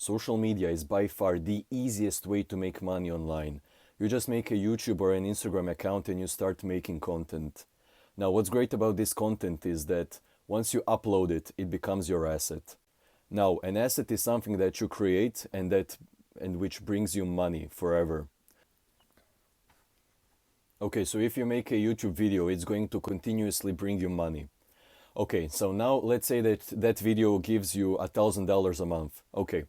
Social media is by far the easiest way to make money online. You just make a YouTube or an Instagram account and you start making content. Now, what's great about this content is that once you upload it, it becomes your asset. Now, an asset is something that you create and which brings you money forever. Okay, so if you make a YouTube video, it's going to continuously bring you money. Okay, so now let's say that that video gives you $1,000 a month. Okay,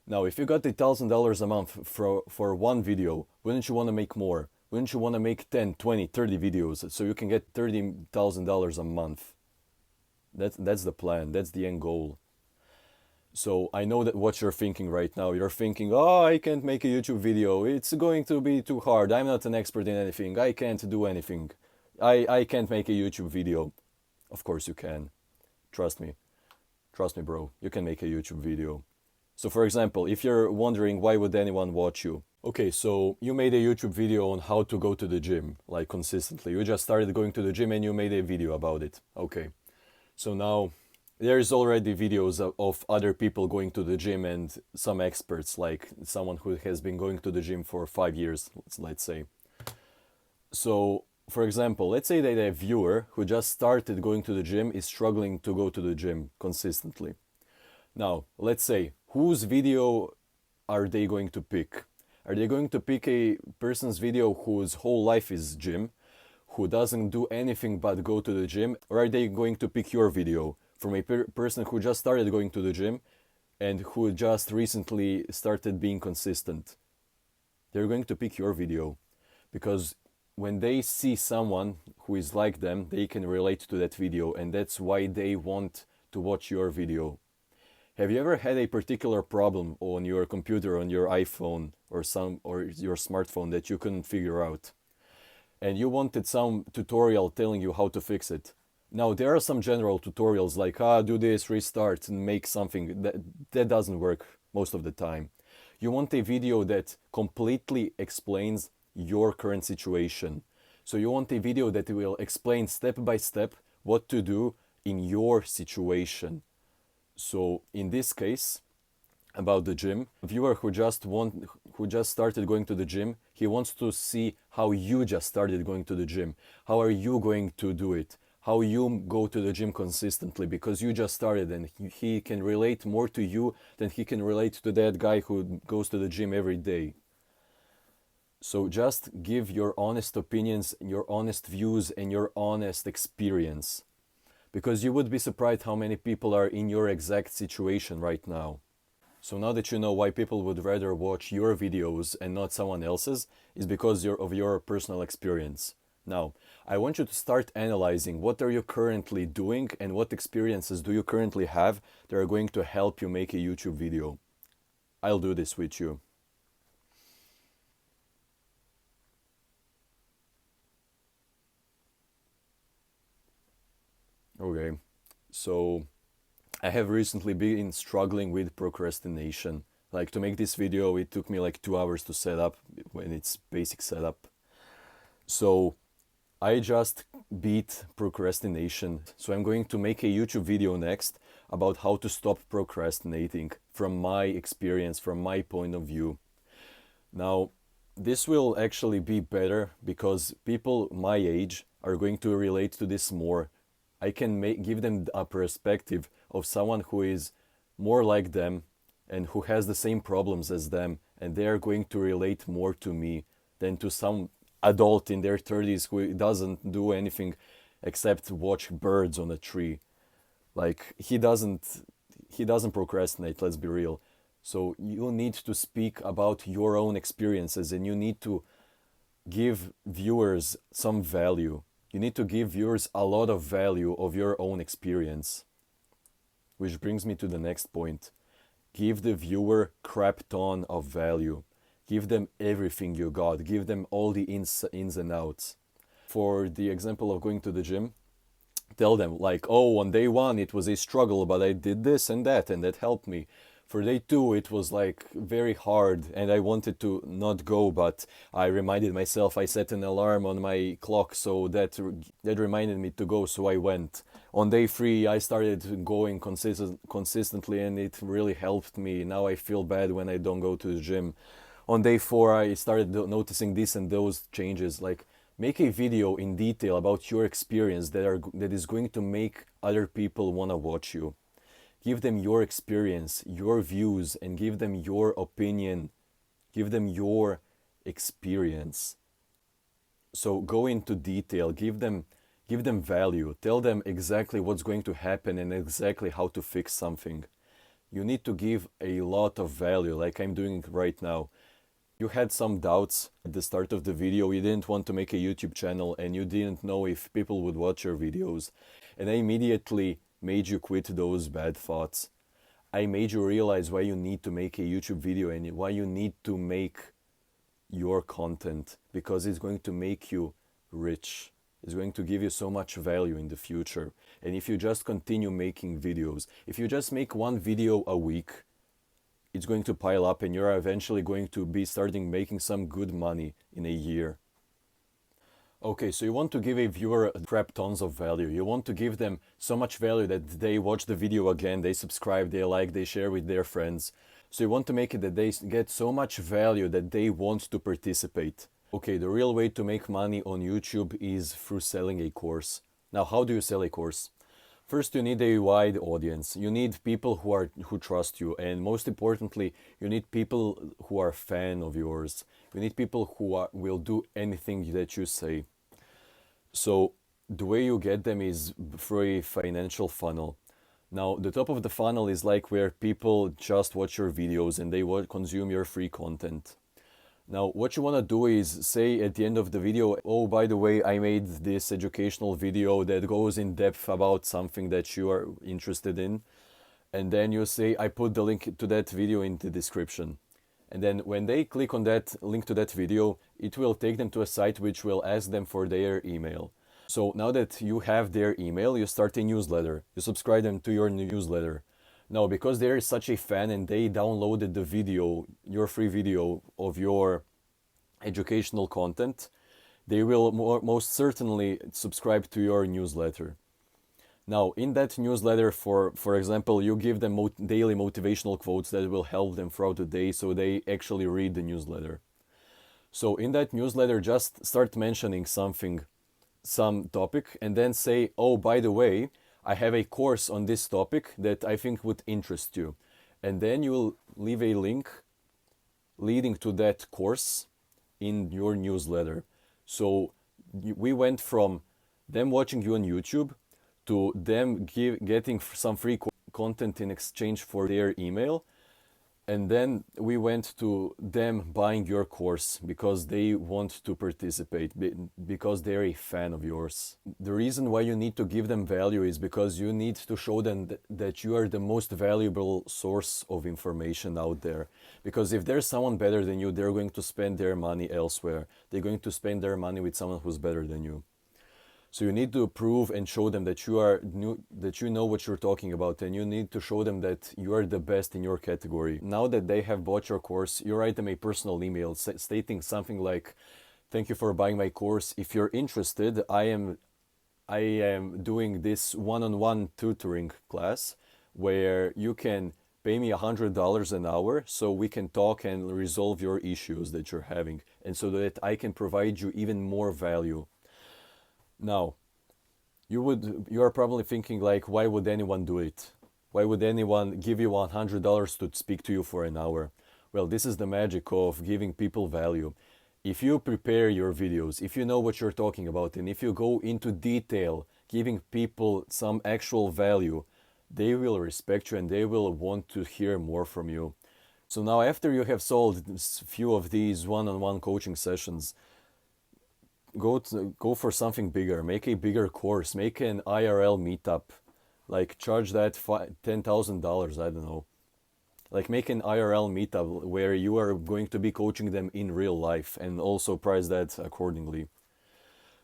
now if you got $1,000 a month for one video, wouldn't you want to make more? Wouldn't you want to make 10, 20, 30 videos so you can get $30,000 a month? That's the plan, that's the end goal. So I know that what you're thinking right now. You're thinking, oh, I can't make a YouTube video. It's going to be too hard. I'm not an expert in anything. I can't do anything. I can't make a YouTube video. Of course you can. Trust me. Trust me, bro. You can make a YouTube video. So for example, if you're wondering why would anyone watch you? Okay, so you made a YouTube video on how to go to the gym, like consistently. You just started going to the gym and you made a video about it. Okay. So now there's already videos of other people going to the gym and some experts, like someone who has been going to the gym for 5 years, let's say. So, for example, let's say that a viewer who just started going to the gym is struggling to go to the gym consistently. Now, let's say, whose video are they going to pick? Are they going to pick a person's video whose whole life is gym, who doesn't do anything but go to the gym? Or are they going to pick your video from a person who just started going to the gym and who just recently started being consistent? They're going to pick your video because when they see someone who is like them, they can relate to that video, and that's why they want to watch your video. Have you ever had a particular problem on your computer, on your iPhone or your smartphone that you couldn't figure out? And you wanted some tutorial telling you how to fix it. Now, there are some general tutorials like, do this, restart, and make something. That doesn't work most of the time. You want a video that completely explains your current situation. So you want a video that will explain step by step what to do in your situation. So in this case, about the gym, a viewer who just started going to the gym, he wants to see how you just started going to the gym. How are you going to do it? How you go to the gym consistently, because you just started, and he can relate more to you than he can relate to that guy who goes to the gym every day. So just give your honest opinions, your honest views, and your honest experience, because you would be surprised how many people are in your exact situation right now. So now that you know why people would rather watch your videos and not someone else's, is because of your personal experience. Now, I want you to start analyzing what are you currently doing and what experiences do you currently have that are going to help you make a YouTube video. I'll do this with you. Okay, so I have recently been struggling with procrastination. Like, to make this video, it took me like 2 hours to set up when it's basic setup. So I just beat procrastination. So I'm going to make a YouTube video next about how to stop procrastinating from my experience, from my point of view. Now, this will actually be better because people my age are going to relate to this more. I can give them a perspective of someone who is more like them and who has the same problems as them, and they are going to relate more to me than to some adult in their 30s who doesn't do anything except watch birds on a tree. Like, he doesn't procrastinate, let's be real. So you need to speak about your own experiences, and you need to give viewers some value. You need to give viewers a lot of value of your own experience. Which brings me to the next point. Give the viewer crap ton of value. Give them everything you got. Give them all the ins and outs. For the example of going to the gym, tell them like, oh, on day 1 it was a struggle, but I did this and that helped me. For day 2 it was like very hard and I wanted to not go, but I reminded myself, I set an alarm on my clock so that reminded me to go, so I went. On day 3, I started going consistently, and it really helped me. Now I feel bad when I don't go to the gym. On day 4, I started noticing this and those changes. Like, make a video in detail about your experience that is going to make other people want to watch you. Give them your experience, your views, and give them your opinion. Give them your experience. So go into detail, give them value, tell them exactly what's going to happen and exactly how to fix something. You need to give a lot of value, like I'm doing right now. You had some doubts at the start of the video, you didn't want to make a YouTube channel and you didn't know if people would watch your videos. And I immediately made you quit those bad thoughts. I made you realize why you need to make a YouTube video and why you need to make your content, because it's going to make you rich. It's going to give you so much value in the future. And if you just continue making videos, if you just make one video a week, it's going to pile up and you're eventually going to be starting making some good money in a year. Okay, so you want to give a viewer crap tons of value. You want to give them so much value that they watch the video again, they subscribe, they like, they share with their friends. So you want to make it that they get so much value that they want to participate. Okay, the real way to make money on YouTube is through selling a course. Now, how do you sell a course? First, you need a wide audience. You need people who trust you, and most importantly, you need people who are fan of yours. You need people who will do anything that you say. So the way you get them is through a financial funnel. Now, the top of the funnel is like where people just watch your videos and they consume your free content. Now, what you want to do is say at the end of the video, oh, by the way, I made this educational video that goes in depth about something that you are interested in. And then you say, I put the link to that video in the description. And then when they click on that link to that video, it will take them to a site which will ask them for their email. So now that you have their email, you start a newsletter. You subscribe them to your newsletter. Now, because they're such a fan and they downloaded the video, your free video of your educational content, they will most certainly subscribe to your newsletter. Now, in that newsletter, for example, you give them daily motivational quotes that will help them throughout the day, so they actually read the newsletter. So in that newsletter, just start mentioning something, some topic, and then say, oh, by the way, I have a course on this topic that I think would interest you. And then you will leave a link leading to that course in your newsletter. So we went from them watching you on YouTube to them getting some free content in exchange for their email. And then we went to them buying your course because they want to participate, because they're a fan of yours. The reason why you need to give them value is because you need to show them that you are the most valuable source of information out there. Because if there's someone better than you, they're going to spend their money elsewhere. They're going to spend their money with someone who's better than you. So you need to prove and show them that you know what you're talking about, and you need to show them that you are the best in your category. Now that they have bought your course, you write them a personal email stating something like, "Thank you for buying my course. If you're interested, I am doing this one-on-one tutoring class where you can pay me $100 an hour so we can talk and resolve your issues that you're having, and so that I can provide you even more value." Now, you are probably thinking like, why would anyone do it? Why would anyone give you $100 to speak to you for an hour? Well, this is the magic of giving people value. If you prepare your videos, if you know what you're talking about, and if you go into detail, giving people some actual value, they will respect you and they will want to hear more from you. So now, after you have sold a few of these one-on-one coaching sessions, go for something bigger. Make a bigger course. Make an IRL meetup. Like, charge that $10,000, I don't know. Like, make an IRL meetup where you are going to be coaching them in real life, and also price that accordingly.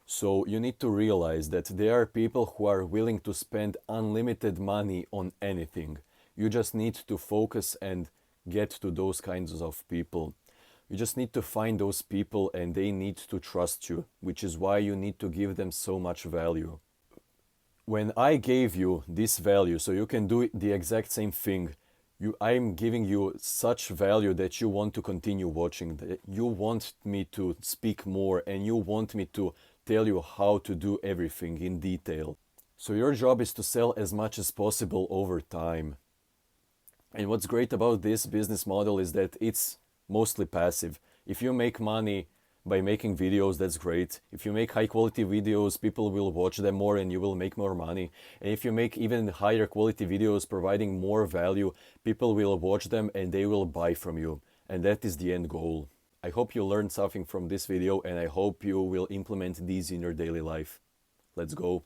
So you need to realize that there are people who are willing to spend unlimited money on anything. You just need to focus and get to those kinds of people. You just need to find those people and they need to trust you, which is why you need to give them so much value. When I gave you this value so you can do the exact same thing, I'm giving you such value that you want to continue watching, that you want me to speak more and you want me to tell you how to do everything in detail. So your job is to sell as much as possible over time. And what's great about this business model is that it's mostly passive. If you make money by making videos, that's great. If you make high quality videos, people will watch them more and you will make more money. And if you make even higher quality videos providing more value, people will watch them and they will buy from you. And that is the end goal. I hope you learned something from this video and I hope you will implement these in your daily life. Let's go.